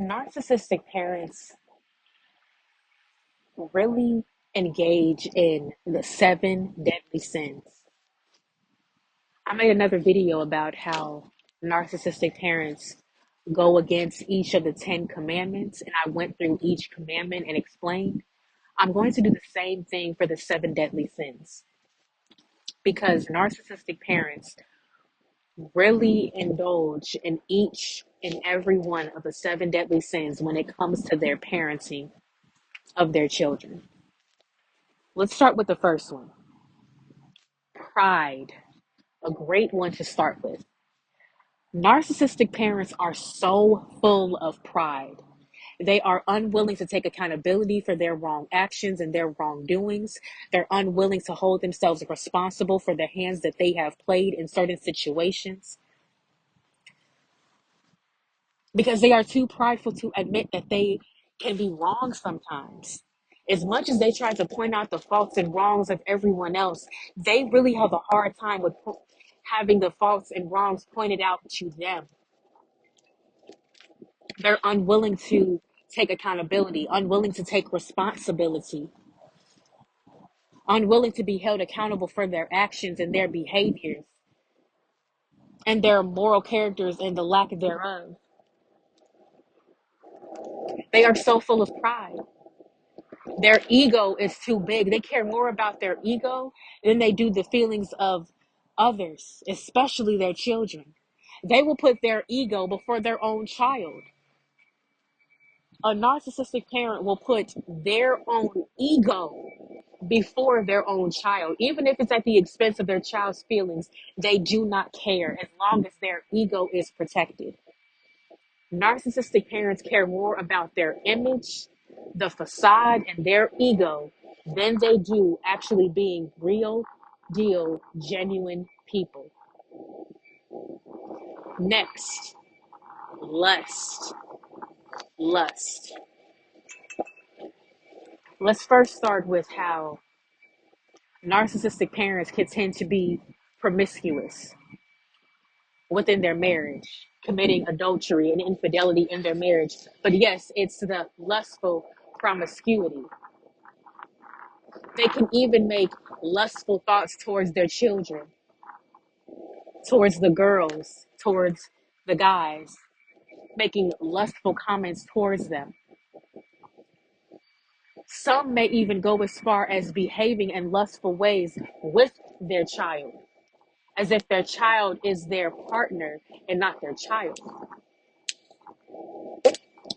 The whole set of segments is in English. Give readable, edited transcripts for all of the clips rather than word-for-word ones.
Narcissistic parents really engage in the seven deadly sins. I made another video about how narcissistic parents go against each of the 10 commandments, and I went through each commandment and explained. I'm going to do the same thing for the seven deadly sins because narcissistic parents really indulge in each and every one of the seven deadly sins when it comes to their parenting of their children. Let's start with the first one, pride. A great one to start with. Narcissistic parents are so full of pride. They are unwilling to take accountability for their wrong actions and their wrongdoings. They're unwilling to hold themselves responsible for the hands that they have played in certain situations because they are too prideful to admit that they can be wrong sometimes. As much as they try to point out the faults and wrongs of everyone else, they really have a hard time with having the faults and wrongs pointed out to them. They're unwilling to take accountability, unwilling to take responsibility, unwilling to be held accountable for their actions and their behaviors and their moral characters and the lack thereof. They are so full of pride. Their ego is too big. They care more about their ego than they do the feelings of others, especially their children. They will put their ego before their own child. A narcissistic parent will put their own ego before their own child. Even if it's at the expense of their child's feelings, they do not care as long as their ego is protected. Narcissistic parents care more about their image, the facade, and their ego than they do actually being real, deal, genuine people. Next, lust. Lust. Let's first start with how narcissistic parents can tend to be promiscuous within their marriage, committing adultery and infidelity in their marriage. But yes, it's the lustful promiscuity. They can even make lustful thoughts towards their children, towards the girls, towards the guys, making lustful comments towards them. Some may even go as far as behaving in lustful ways with their child, as if their child is their partner and not their child.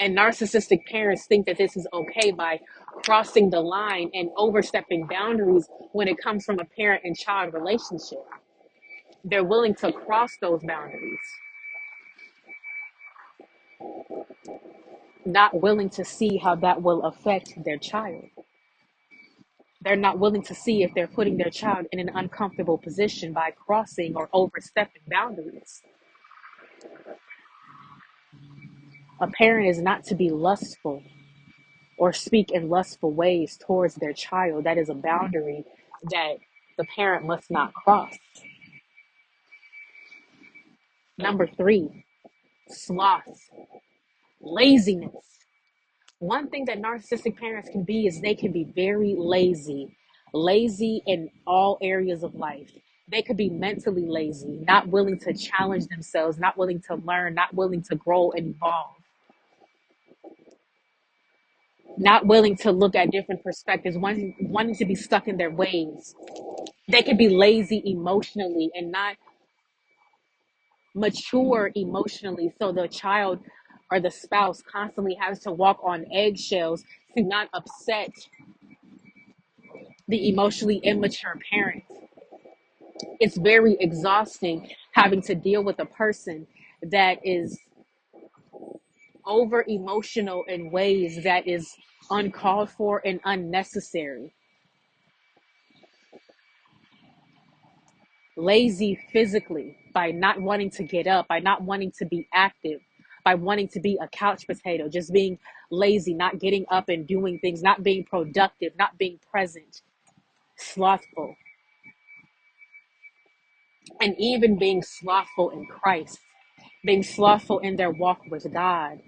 And narcissistic parents think that this is okay by crossing the line and overstepping boundaries when it comes from a parent and child relationship. They're willing to cross those boundaries, not willing to see how that will affect their child. They're not willing to see if they're putting their child in an uncomfortable position by crossing or overstepping boundaries. A parent is not to be lustful or speak in lustful ways towards their child. That is a boundary that the parent must not cross. Number three, sloth, laziness. One thing that narcissistic parents can be is they can be very lazy, lazy in all areas of life. They could be mentally lazy, not willing to challenge themselves, not willing to learn, not willing to grow and evolve, not willing to look at different perspectives, wanting to be stuck in their ways. They can be lazy emotionally and not mature emotionally. So the child or the spouse constantly has to walk on eggshells to not upset the emotionally immature parent. It's very exhausting having to deal with a person that is over emotional in ways that is uncalled for and unnecessary. Lazy physically by not wanting to get up, by not wanting to be active, by wanting to be a couch potato, just being lazy, not getting up and doing things, not being productive, not being present, slothful, and even being slothful in Christ, being slothful in their walk with God.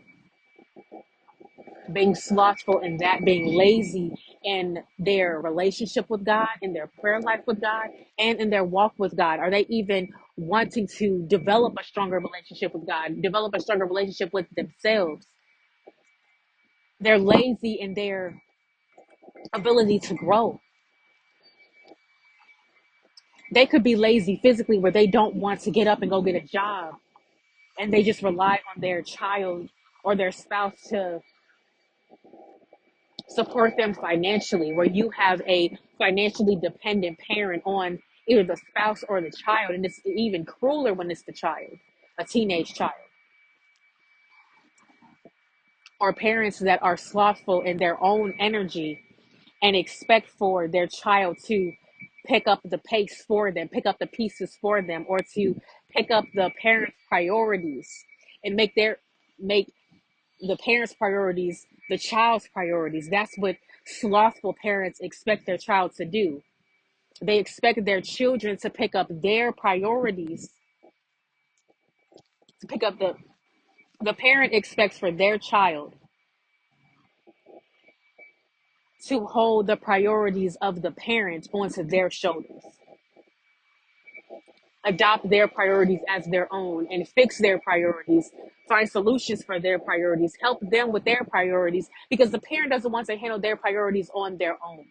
Being slothful in that, being lazy in their relationship with God, in their prayer life with God, and in their walk with God? Are they even wanting to develop a stronger relationship with God, develop a stronger relationship with themselves? They're lazy in their ability to grow. They could be lazy physically where they don't want to get up and go get a job, and they just rely on their child or their spouse to support them financially, where you have a financially dependent parent on either the spouse or the child. And it's even crueler when it's the child, a teenage child, or parents that are slothful in their own energy and expect for their child to pick up the pace for them, pick up the pieces for them, or to pick up the parents' priorities and make the parents' priorities the child's priorities. That's what slothful parents expect their child to do. They expect their children to pick up their priorities, to pick up the parent expects for their child to hold the priorities of the parent onto their shoulders, adopt their priorities as their own and fix their priorities, find solutions for their priorities, help them with their priorities, because the parent doesn't want to handle their priorities on their own.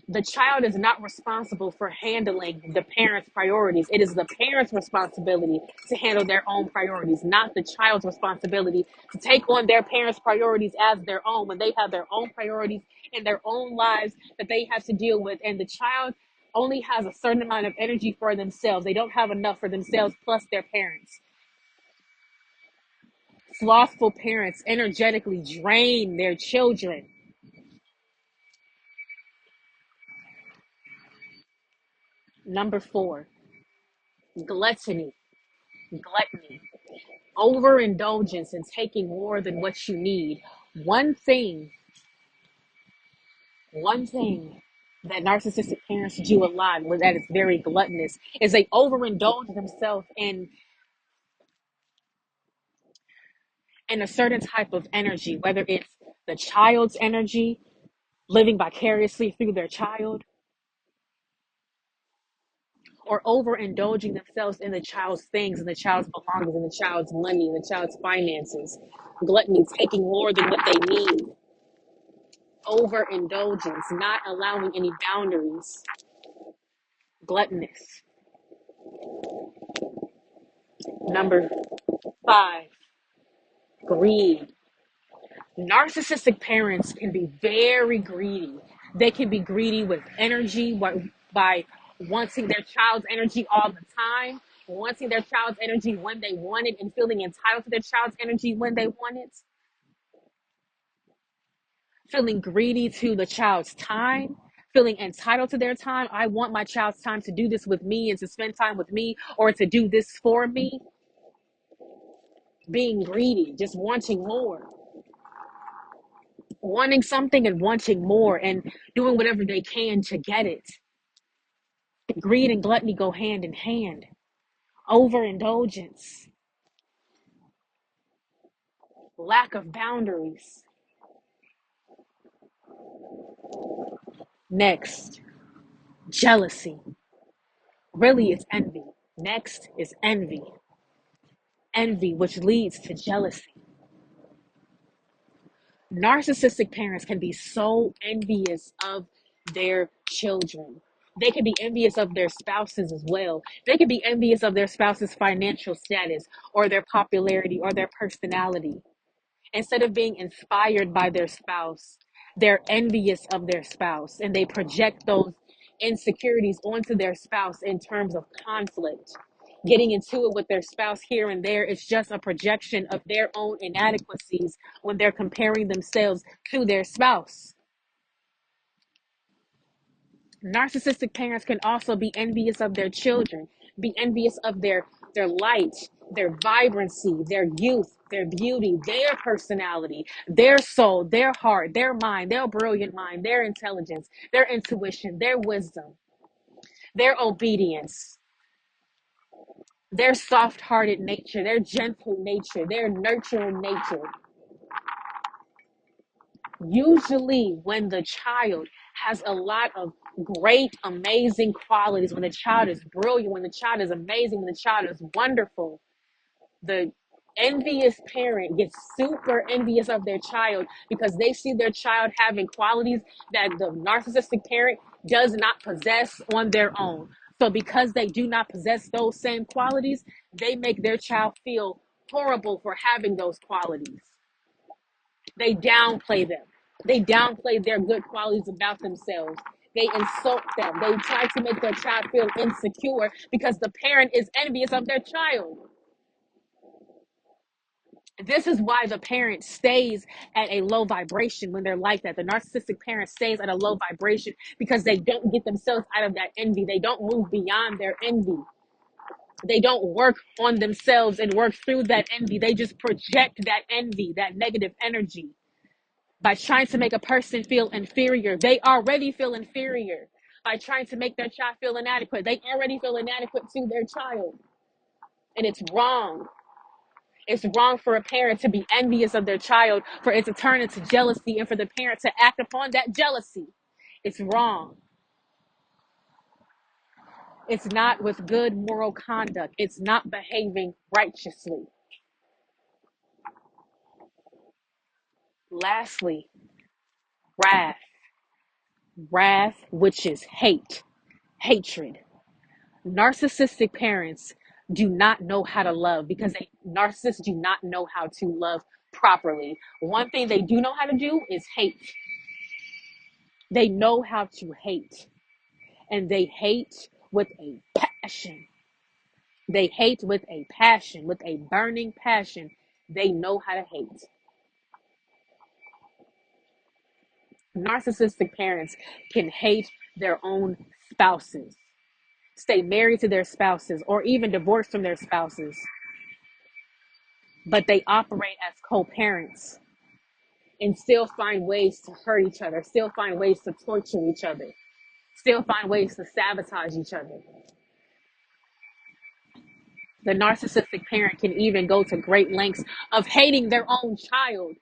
The child is not responsible for handling the parent's priorities. It is the parent's responsibility to handle their own priorities, not the child's responsibility to take on their parents' priorities as their own when they have their own priorities in their own lives that they have to deal with. And the child only has a certain amount of energy for themselves. They don't have enough for themselves plus their parents. Slothful parents energetically drain their children. Number 4, gluttony. Gluttony. Overindulgence and taking more than what you need. One thing, one thing that narcissistic parents do a lot, where that is very gluttonous, is they overindulge themselves in a certain type of energy, whether it's the child's energy, living vicariously through their child, or overindulging themselves in the child's things, and the child's belongings, and the child's money, and the child's finances. Gluttony, taking more than what they need. Overindulgence, not allowing any boundaries. Gluttonous. Number 5, greed. Narcissistic parents can be very greedy. They can be greedy with energy by wanting their child's energy all the time, wanting their child's energy when they want it, and feeling entitled to their child's energy when they want it, feeling greedy to the child's time, feeling entitled to their time. I want my child's time to do this with me and to spend time with me or to do this for me. Being greedy, just wanting more, wanting something and wanting more and doing whatever they can to get it. Greed and gluttony go hand in hand. Overindulgence, lack of boundaries. Next, jealousy. Really, it's envy. Next is envy. Envy, which leads to jealousy. Narcissistic parents can be so envious of their children. They can be envious of their spouses as well. They can be envious of their spouse's financial status or their popularity or their personality. Instead of being inspired by their spouse, they're envious of their spouse and they project those insecurities onto their spouse in terms of conflict. Getting into it with their spouse here and there is just a projection of their own inadequacies when they're comparing themselves to their spouse. Narcissistic parents can also be envious of their children, be envious of their light, their vibrancy, their youth, their beauty, their personality, their soul, their heart, their mind, their brilliant mind, their intelligence, their intuition, their wisdom, their obedience, their soft-hearted nature, their gentle nature, their nurturing nature. Usually, when the child has a lot of great, amazing qualities, when the child is brilliant, when the child is amazing, when the child is wonderful, the envious parent gets super envious of their child because they see their child having qualities that the narcissistic parent does not possess on their own. So, because they do not possess those same qualities, they make their child feel horrible for having those qualities. They downplay them. They downplay their good qualities about themselves. They insult them. They try to make their child feel insecure because the parent is envious of their child. This is why the parent stays at a low vibration when they're like that. The narcissistic parent stays at a low vibration because they don't get themselves out of that envy. They don't move beyond their envy. They don't work on themselves and work through that envy. They just project that envy, that negative energy, by trying to make a person feel inferior. They already feel inferior by trying to make their child feel inadequate. They already feel inadequate to their child. And it's wrong. It's wrong for a parent to be envious of their child, for it to turn into jealousy, and for the parent to act upon that jealousy. It's wrong. It's not with good moral conduct. It's not behaving righteously. Lastly, wrath. Wrath, which is hate, hatred. Narcissistic parents do not know how to love because narcissists do not know how to love properly. One thing they do know how to do is hate. They know how to hate, and they hate with a passion. They hate with a passion, with a burning passion. They know how to hate. Narcissistic parents can hate their own spouses, stay married to their spouses, or even divorce from their spouses, but they operate as co-parents and still find ways to hurt each other, still find ways to torture each other, still find ways to sabotage each other. The narcissistic parent can even go to great lengths of hating their own child.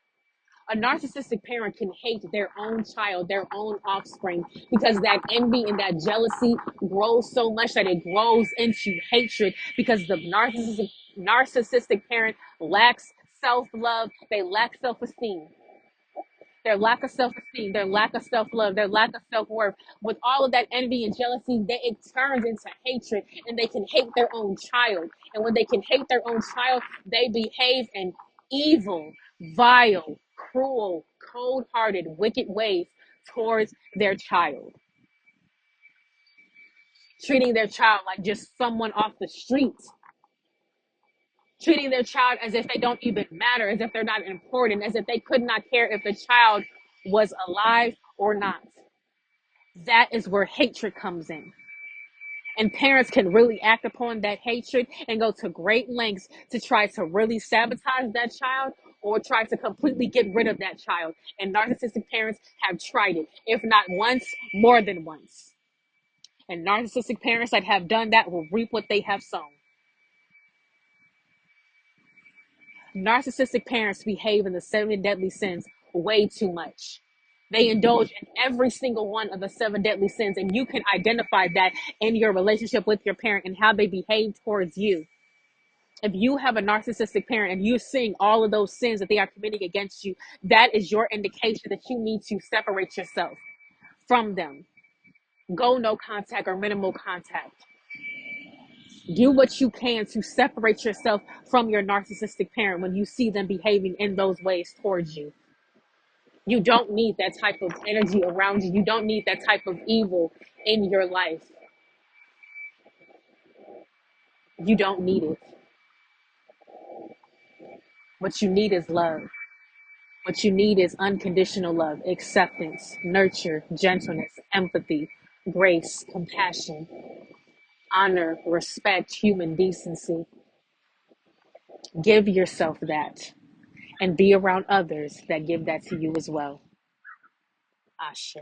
A narcissistic parent can hate their own child, their own offspring, because that envy and that jealousy grows so much that it grows into hatred because the narcissistic parent lacks self-love, they lack self-esteem. Their lack of self-esteem, their lack of self-love, their lack of self-worth, with all of that envy and jealousy, it turns into hatred, and they can hate their own child. And when they can hate their own child, they behave in evil, vile, cruel, cold-hearted, wicked ways towards their child, treating their child like just someone off the streets, treating their child as if they don't even matter, as if they're not important, as if they could not care if the child was alive or not. That is where hatred comes in. And parents can really act upon that hatred and go to great lengths to try to really sabotage that child or try to completely get rid of that child. And narcissistic parents have tried it, if not once, more than once. And narcissistic parents that have done that will reap what they have sown. Narcissistic parents behave in the 7 deadly sins way too much. They indulge in every single one of the 7 deadly sins, and you can identify that in your relationship with your parent and how they behave towards you. If you have a narcissistic parent and you're seeing all of those sins that they are committing against you, that is your indication that you need to separate yourself from them. Go no contact or minimal contact. Do what you can to separate yourself from your narcissistic parent when you see them behaving in those ways towards you. You don't need that type of energy around you. You don't need that type of evil in your life. You don't need it. What you need is love. What you need is unconditional love, acceptance, nurture, gentleness, empathy, grace, compassion, honor, respect, human decency. Give yourself that and be around others that give that to you as well. Ashe.